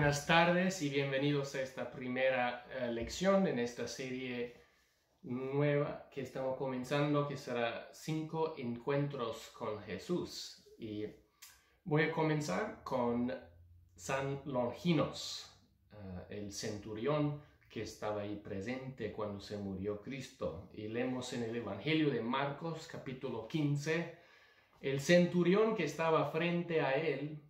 Buenas tardes y bienvenidos a esta primera lección en esta serie nueva que estamos comenzando, que será 5 encuentros con Jesús. Y voy a comenzar con San Longinos, el centurión que estaba ahí presente cuando se murió Cristo. Y leemos en el Evangelio de Marcos, capítulo 15, el centurión que estaba frente a él,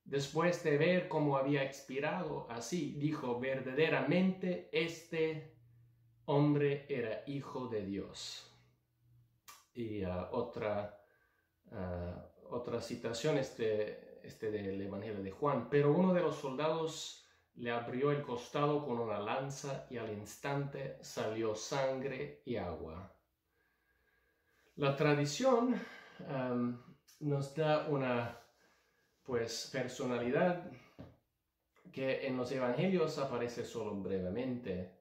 después de ver cómo había expirado, así dijo: verdaderamente este hombre era hijo de Dios. Y otra citación del Evangelio de Juan: pero uno de los soldados le abrió el costado con una lanza y al instante salió sangre y agua. La tradición nos da una personalidad que en los evangelios aparece solo brevemente,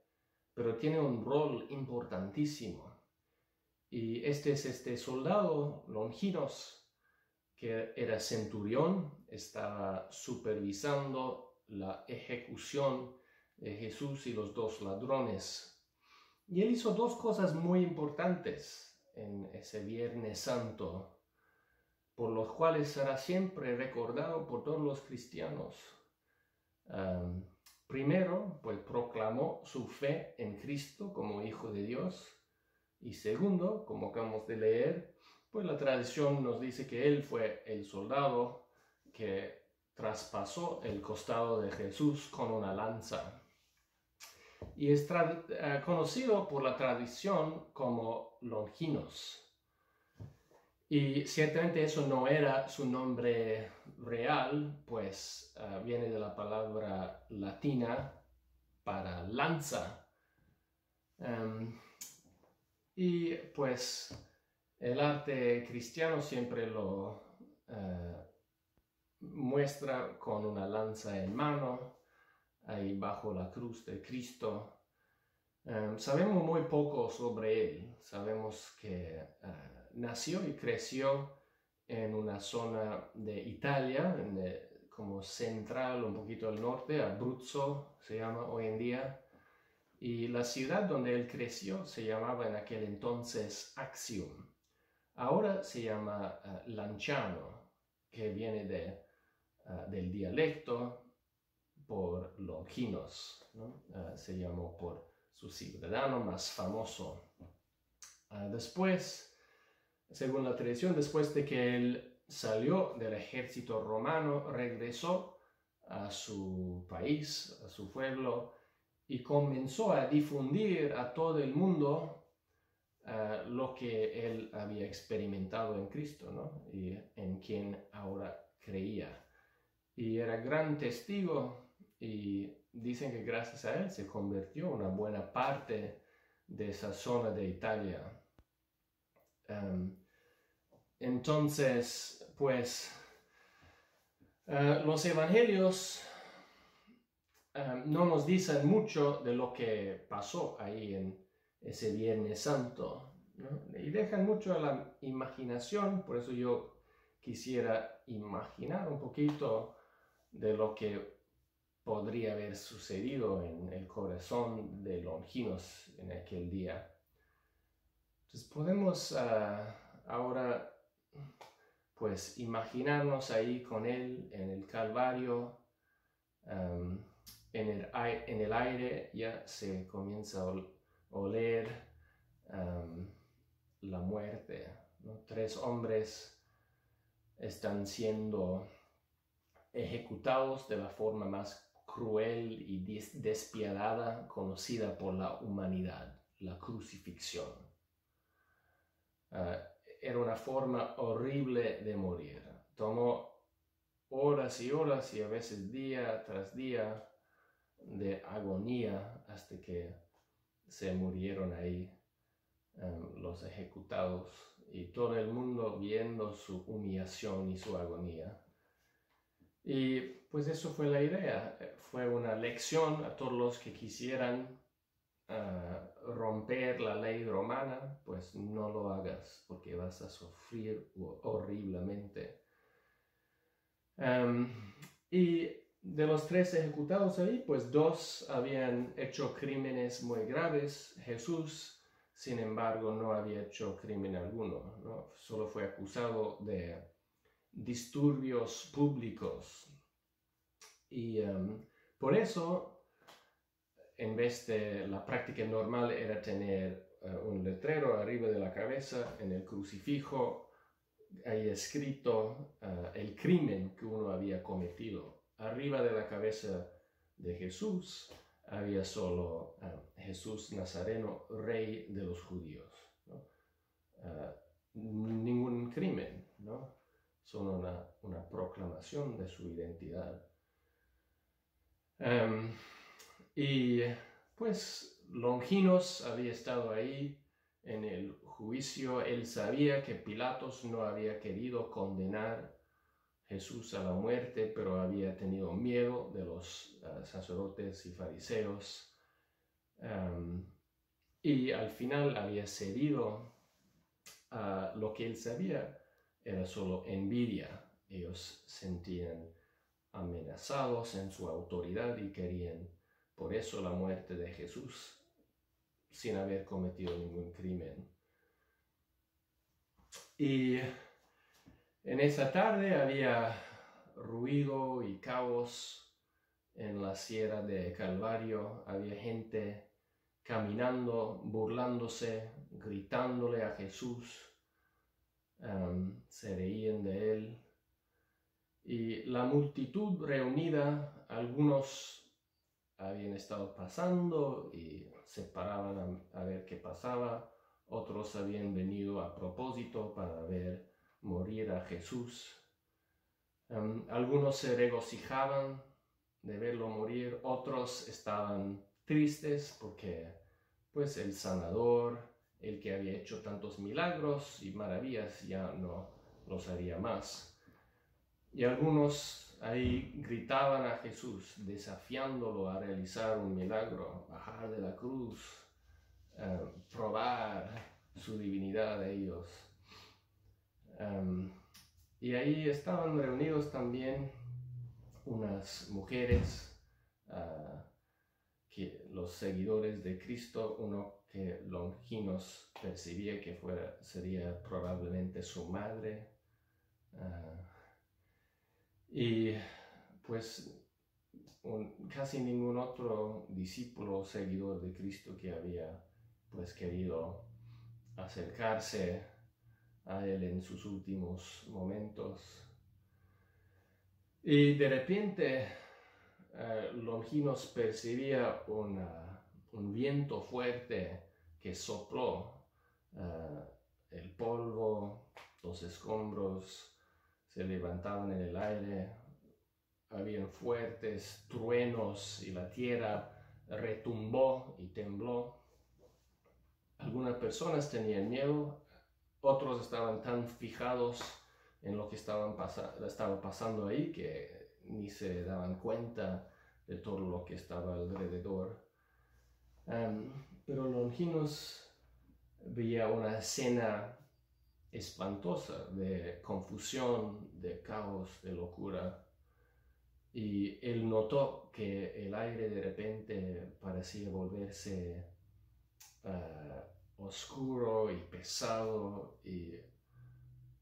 pero tiene un rol importantísimo. Y este es este soldado Longinos, que era centurión, estaba supervisando la ejecución de Jesús y los dos ladrones. Y él hizo dos cosas muy importantes en ese Viernes Santo, por los cuales será siempre recordado por todos los cristianos. Primero, pues proclamó su fe en Cristo como Hijo de Dios. Y segundo, como acabamos de leer, pues la tradición nos dice que él fue el soldado que traspasó el costado de Jesús con una lanza. Y es conocido por la tradición como Longinos. Y ciertamente eso no era su nombre real, pues viene de la palabra latina para lanza. Y pues el arte cristiano siempre lo muestra con una lanza en mano, ahí bajo la cruz de Cristo. Sabemos muy poco sobre él. Sabemos que nació y creció en una zona de Italia, como central, un poquito al norte, Abruzzo se llama hoy en día. Y la ciudad donde él creció se llamaba en aquel entonces Actium. Ahora se llama Lanciano, que viene del dialecto por Longinos, ¿no? Se llamó por su ciudadano más famoso. Después, según la tradición, después de que él salió del ejército romano, regresó a su país, a su pueblo, y comenzó a difundir a todo el mundo lo que él había experimentado en Cristo, ¿no? Y en quien ahora creía. Y era gran testigo, y dicen que gracias a él se convirtió una buena parte de esa zona de Italia. Entonces, pues, los evangelios no nos dicen mucho de lo que pasó ahí en ese Viernes Santo, ¿no? Y dejan mucho a la imaginación. Por eso yo quisiera imaginar un poquito de lo que podría haber sucedido en el corazón de Longinos en aquel día. Entonces podemos ahora pues imaginarnos ahí con él en el Calvario. En el aire ya se comienza a oler la muerte, ¿no? 3 hombres están siendo ejecutados de la forma más cruel y despiadada conocida por la humanidad: la crucifixión. Era una forma horrible de morir. Tomó horas y horas y a veces día tras día de agonía hasta que se murieron ahí los ejecutados, y todo el mundo viendo su humillación y su agonía. Y pues eso fue la idea. Fue una lección a todos los que quisieran romper la ley romana: pues no lo hagas, porque vas a sufrir horriblemente. Y de los 3 ejecutados ahí, pues 2 habían hecho crímenes muy graves. Jesús, sin embargo, no había hecho crimen alguno, ¿no? Solo fue acusado de disturbios públicos. Y por eso, en vez de la práctica normal era tener un letrero arriba de la cabeza en el crucifijo, ahí escrito el crimen que uno había cometido. Arriba de la cabeza de Jesús había solo Jesús Nazareno, rey de los judíos, ¿no? Ningún crimen, ¿no? Solo una proclamación de su identidad. Y pues Longinos había estado ahí en el juicio. Él sabía que Pilatos no había querido condenar a Jesús a la muerte, pero había tenido miedo de los sacerdotes y fariseos. Y al final había cedido a lo que él sabía era solo envidia. Ellos sentían amenazados en su autoridad y querían por eso la muerte de Jesús sin haber cometido ningún crimen. Y en esa tarde había ruido y caos en la sierra de Calvario. Había gente caminando, burlándose, gritándole a Jesús. Se reían de él. Y la multitud reunida, algunos habían estado pasando y se paraban a ver qué pasaba. Otros habían venido a propósito para ver morir a Jesús. Algunos se regocijaban de verlo morir, otros estaban tristes porque pues el sanador, el que había hecho tantos milagros y maravillas, ya no los haría más. Y algunos ahí gritaban a Jesús, desafiándolo a realizar un milagro, bajar de la cruz, probar su divinidad a ellos. Y ahí estaban reunidos también unas mujeres, que los seguidores de Cristo, uno que Longinos percibía que sería probablemente su madre. Y pues casi ningún otro discípulo o seguidor de Cristo que había pues querido acercarse a él en sus últimos momentos. Y de repente Longinos percibía un viento fuerte que sopló. El polvo, los escombros se levantaban en el aire, habían fuertes truenos y la tierra retumbó y tembló. Algunas personas tenían miedo, otros estaban tan fijados en lo que estaba pasando ahí que ni se daban cuenta de todo lo que estaba alrededor. Pero Longinos veía una escena espantosa de confusión, de caos, de locura. Y él notó que el aire de repente parecía volverse oscuro y pesado y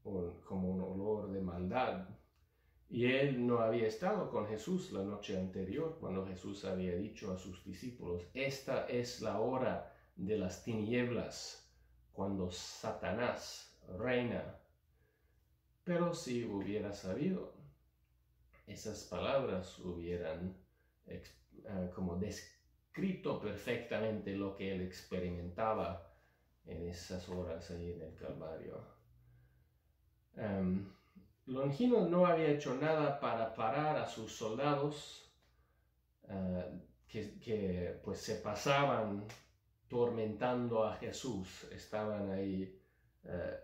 como un olor de maldad. Y él no había estado con Jesús la noche anterior, cuando Jesús había dicho a sus discípulos: esta es la hora de las tinieblas, cuando Satanás reina. Pero si hubiera sabido, esas palabras hubieran como descrito perfectamente lo que él experimentaba en esas horas ahí en el Calvario. Longinos no había hecho nada para parar a sus soldados que pues se pasaban tormentando a Jesús. Estaban ahí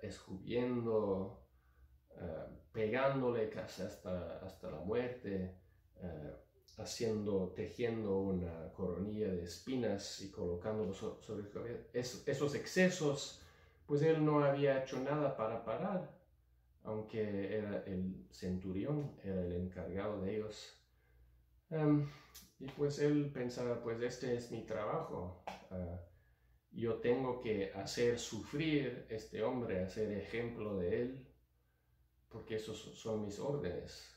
escupiendo, pegándole casi hasta la muerte, tejiendo una coronilla de espinas y colocándolo sobre el cabello. Esos excesos, pues él no había hecho nada para parar, aunque era el centurión, era el encargado de ellos. Y pues él pensaba, pues este es mi trabajo. Yo tengo que hacer sufrir a este hombre, hacer ejemplo de él, porque esos son mis órdenes.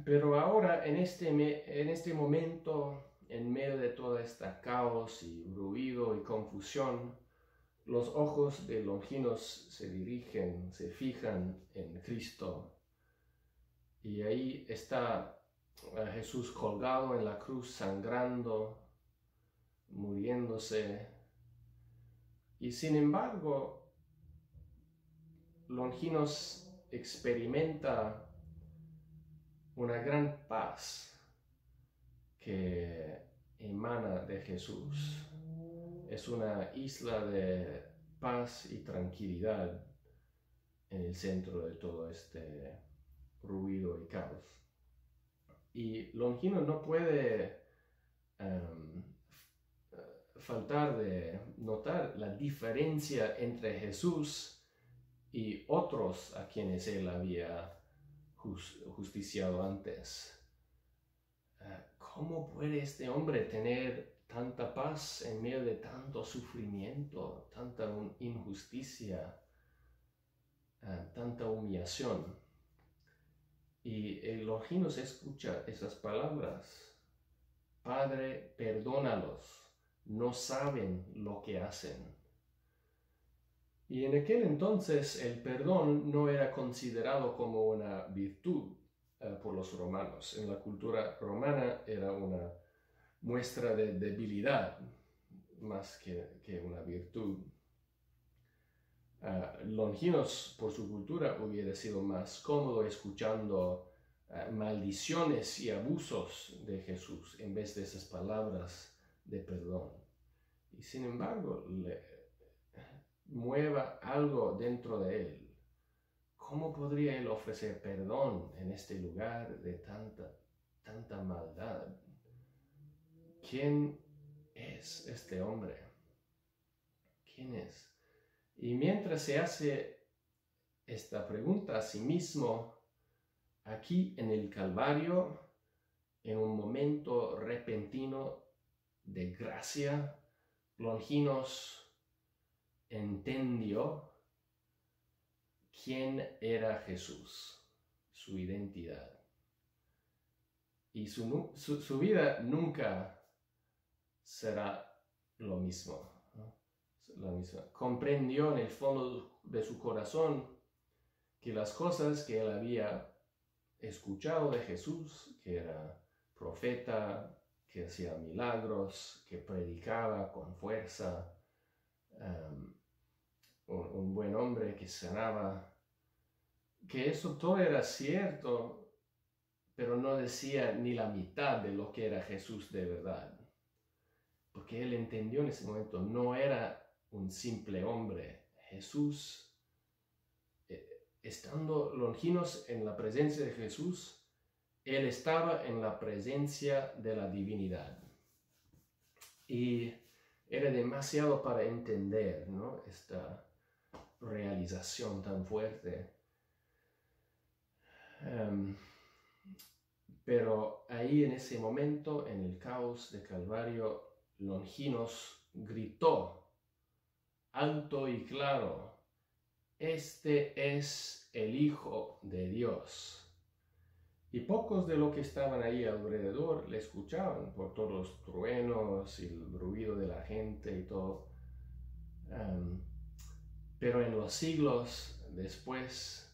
Pero ahora, en este momento, en medio de toda esta caos y ruido y confusión, los ojos de Longinos se fijan en Cristo. Y ahí está Jesús colgado en la cruz, sangrando, muriéndose. Y sin embargo, Longinos experimenta una gran paz que emana de Jesús. Es una isla de paz y tranquilidad en el centro de todo este ruido y caos. Y Longinos no puede faltar de notar la diferencia entre Jesús y otros a quienes él había justiciado antes. ¿Cómo puede este hombre tener tanta paz en medio de tanto sufrimiento, tanta injusticia, tanta humillación? Y Longinos escucha esas palabras: Padre, perdónalos, no saben lo que hacen. Y en aquel entonces el perdón no era considerado como una virtud por los romanos. En la cultura romana era una muestra de debilidad más que una virtud. Longinos, por su cultura, hubiera sido más cómodo escuchando maldiciones y abusos de Jesús en vez de esas palabras de perdón. Y sin embargo, mueva algo dentro de él. ¿Cómo podría él ofrecer perdón en este lugar de tanta maldad? ¿Quién es este hombre? ¿Quién es? Y mientras se hace esta pregunta a sí mismo, aquí en el Calvario, en un momento repentino de gracia, Longinos entendió quién era Jesús, su identidad. Y su vida nunca será lo mismo, ¿no? La misma. Comprendió en el fondo de su corazón que las cosas que él había escuchado de Jesús, que era profeta, que hacía milagros, que predicaba con fuerza, un buen hombre que sanaba, que eso todo era cierto, pero no decía ni la mitad de lo que era Jesús de verdad. Porque él entendió en ese momento, no era un simple hombre. Jesús, estando Longinos en la presencia de Jesús, él estaba en la presencia de la divinidad. Y era demasiado para entender, ¿no?, esta realización tan fuerte. Pero ahí en ese momento, en el caos de Calvario, Longinos gritó alto y claro: este es el Hijo de Dios. Y pocos de los que estaban ahí alrededor le escuchaban por todos los truenos y el ruido de la gente y todo. Pero en los siglos después,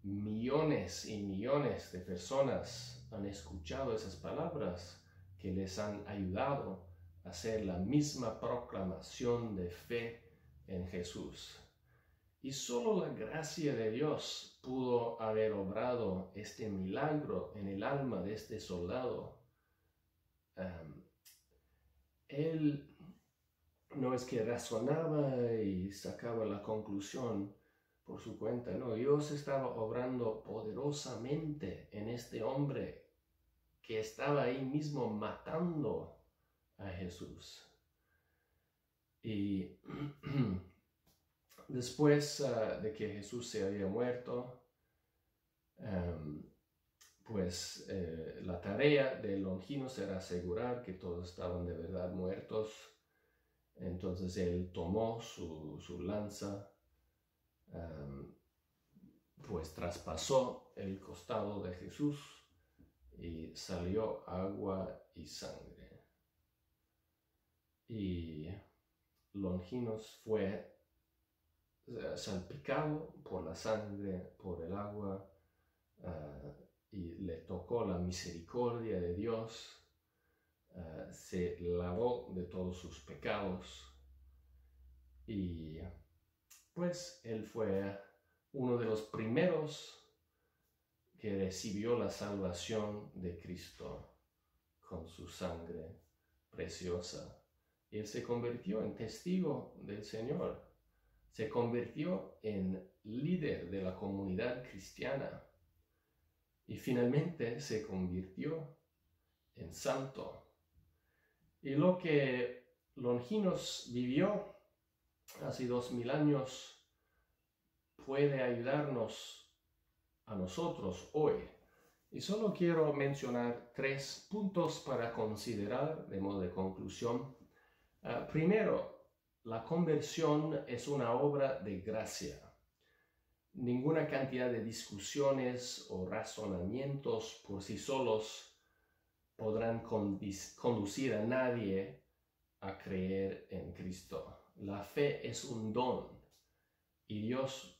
millones y millones de personas han escuchado esas palabras que les han ayudado a hacer la misma proclamación de fe en Jesús. Y solo la gracia de Dios pudo haber obrado este milagro en el alma de este soldado. Él no es que razonaba y sacaba la conclusión por su cuenta, no, Dios estaba obrando poderosamente en este hombre que estaba ahí mismo matando a Jesús. Y después de que Jesús se había muerto, pues la tarea de Longinos era asegurar que todos estaban de verdad muertos. Entonces él tomó su lanza, pues traspasó el costado de Jesús y salió agua y sangre. Y Longinos fue salpicado por la sangre, por el agua, y le tocó la misericordia de Dios. Se lavó de todos sus pecados y pues él fue uno de los primeros que recibió la salvación de Cristo con su sangre preciosa. Él se convirtió en testigo del Señor, se convirtió en líder de la comunidad cristiana y finalmente se convirtió en santo. Y lo que Longinos vivió hace 2000 años puede ayudarnos a nosotros hoy. Y solo quiero mencionar 3 puntos para considerar de modo de conclusión. Primero, la conversión es una obra de gracia. Ninguna cantidad de discusiones o razonamientos por sí solos podrán conducir a nadie a creer en Cristo. La fe es un don y Dios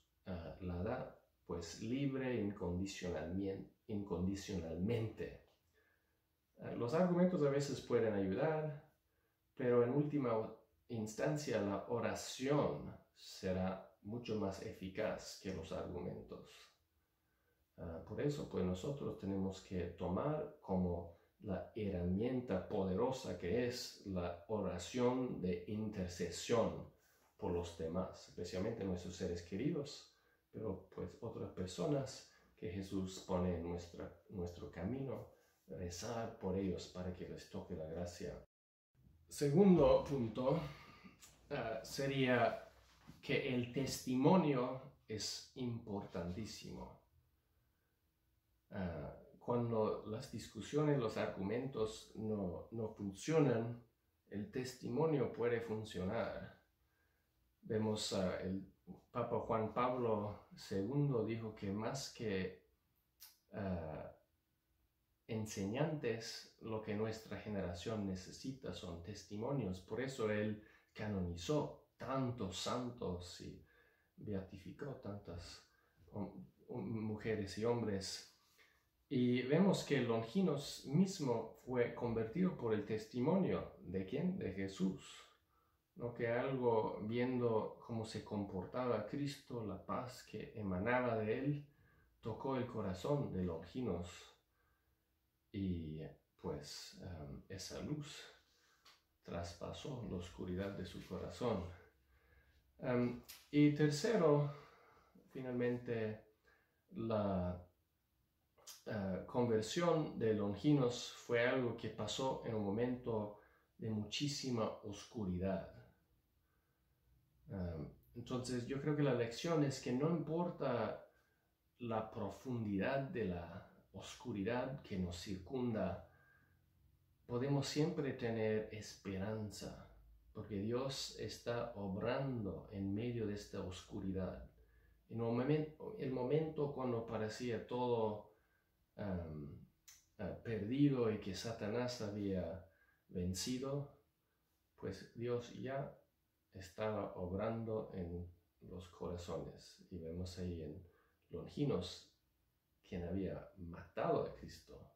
la da pues libre e incondicionalmente. Los argumentos a veces pueden ayudar, pero en última instancia la oración será mucho más eficaz que los argumentos. Por eso pues nosotros tenemos que tomar como la herramienta poderosa que es la oración de intercesión por los demás, especialmente nuestros seres queridos, pero pues otras personas que Jesús pone en nuestro camino, rezar por ellos para que les toque la gracia. Segundo punto sería que el testimonio es importantísimo. Cuando las discusiones, los argumentos no funcionan, el testimonio puede funcionar. Vemos el Papa Juan Pablo II dijo que más que enseñantes, lo que nuestra generación necesita son testimonios. Por eso él canonizó tantos santos y beatificó tantas mujeres y hombres. Y vemos que Longinos mismo fue convertido por el testimonio ¿de quién? De Jesús. ¿No? Que algo viendo cómo se comportaba Cristo, la paz que emanaba de él, tocó el corazón de Longinos. Y pues esa luz traspasó la oscuridad de su corazón. Y tercero, finalmente, la conversión de Longinos fue algo que pasó en un momento de muchísima oscuridad. Entonces yo creo que la lección es que no importa la profundidad de la oscuridad que nos circunda, podemos siempre tener esperanza, porque Dios está obrando en medio de esta oscuridad. En el momento cuando parecía todo perdido y que Satanás había vencido, pues Dios ya estaba obrando en los corazones. Y vemos ahí en Longinos, quien había matado a Cristo.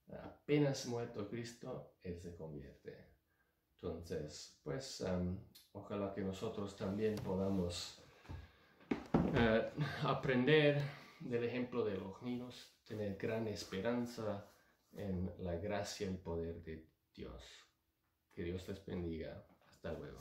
Apenas muerto Cristo, él se convierte. Entonces, pues ojalá que nosotros también podamos aprender del ejemplo de Longinos, tener gran esperanza en la gracia y el poder de Dios. Que Dios les bendiga. Hasta luego.